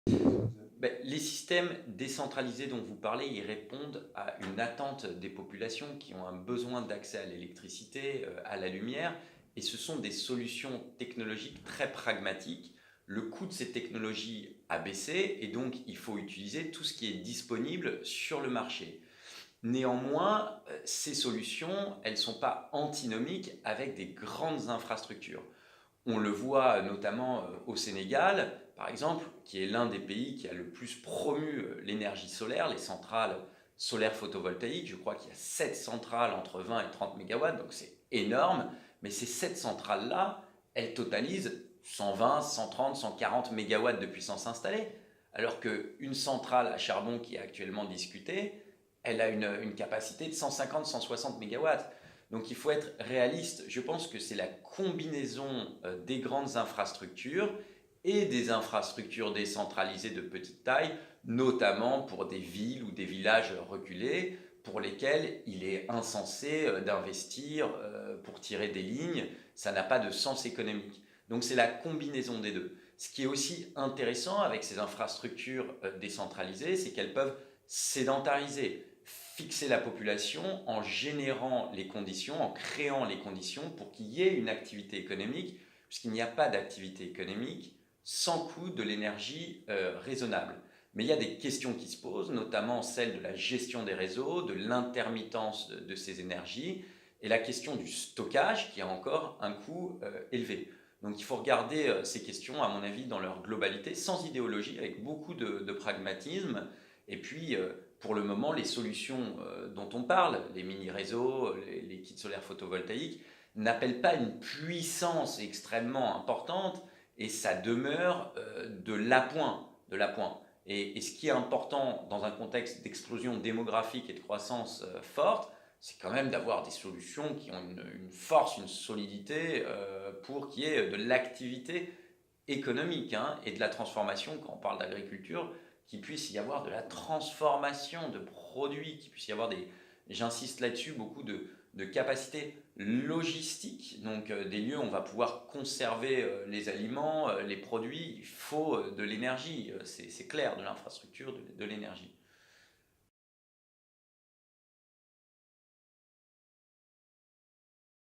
Les systèmes décentralisés dont vous parlez, ils répondent à une attente des populations qui ont un besoin d'accès à l'électricité, à la lumière, et ce sont des solutions technologiques très pragmatiques. Le coût de ces technologies a baissé et donc il faut utiliser tout ce qui est disponible sur le marché. Néanmoins, ces solutions, elles ne sont pas antinomiques avec des grandes infrastructures. On le voit notamment au Sénégal, par exemple, qui est l'un des pays qui a le plus promu l'énergie solaire, les centrales solaires photovoltaïques. Je crois qu'il y a 7 centrales entre 20 et 30 mégawatts, donc c'est énorme. Mais ces 7 centrales-là, elles totalisent 120, 130, 140 mégawatts de puissance installée. Alors qu'une centrale à charbon qui est actuellement discutée, elle a une capacité de 150, 160 mégawatts. Donc il faut être réaliste. Je pense que c'est la combinaison des grandes infrastructures et des infrastructures décentralisées de petite taille, notamment pour des villes ou des villages reculés, pour lesquels il est insensé d'investir pour tirer des lignes. Ça n'a pas de sens économique. Donc c'est la combinaison des deux. Ce qui est aussi intéressant avec ces infrastructures décentralisées, c'est qu'elles peuvent sédentariser, fixer la population en générant les conditions, en créant les conditions pour qu'il y ait une activité économique, puisqu'il n'y a pas d'activité économique sans coût de l'énergie raisonnable. Mais il y a des questions qui se posent, notamment celle de la gestion des réseaux, de l'intermittence de ces énergies, et la question du stockage qui a encore un coût élevé. Donc il faut regarder ces questions, à mon avis, dans leur globalité, sans idéologie, avec beaucoup de pragmatisme. Et puis, pour le moment, les solutions dont on parle, les mini-réseaux, les kits solaires photovoltaïques, n'appellent pas une puissance extrêmement importante et ça demeure de l'appoint. De l'appoint. Et ce qui est important dans un contexte d'explosion démographique et de croissance forte, c'est quand même d'avoir des solutions qui ont une force, une solidité pour qu'il y ait de l'activité économique et de la transformation, quand on parle d'agriculture, qu'il puisse y avoir de la transformation de produits, qu'il puisse y avoir j'insiste là-dessus, beaucoup de capacités logistiques, donc des lieux où on va pouvoir conserver les aliments, les produits. Il faut de l'énergie, c'est clair, de l'infrastructure, de l'énergie.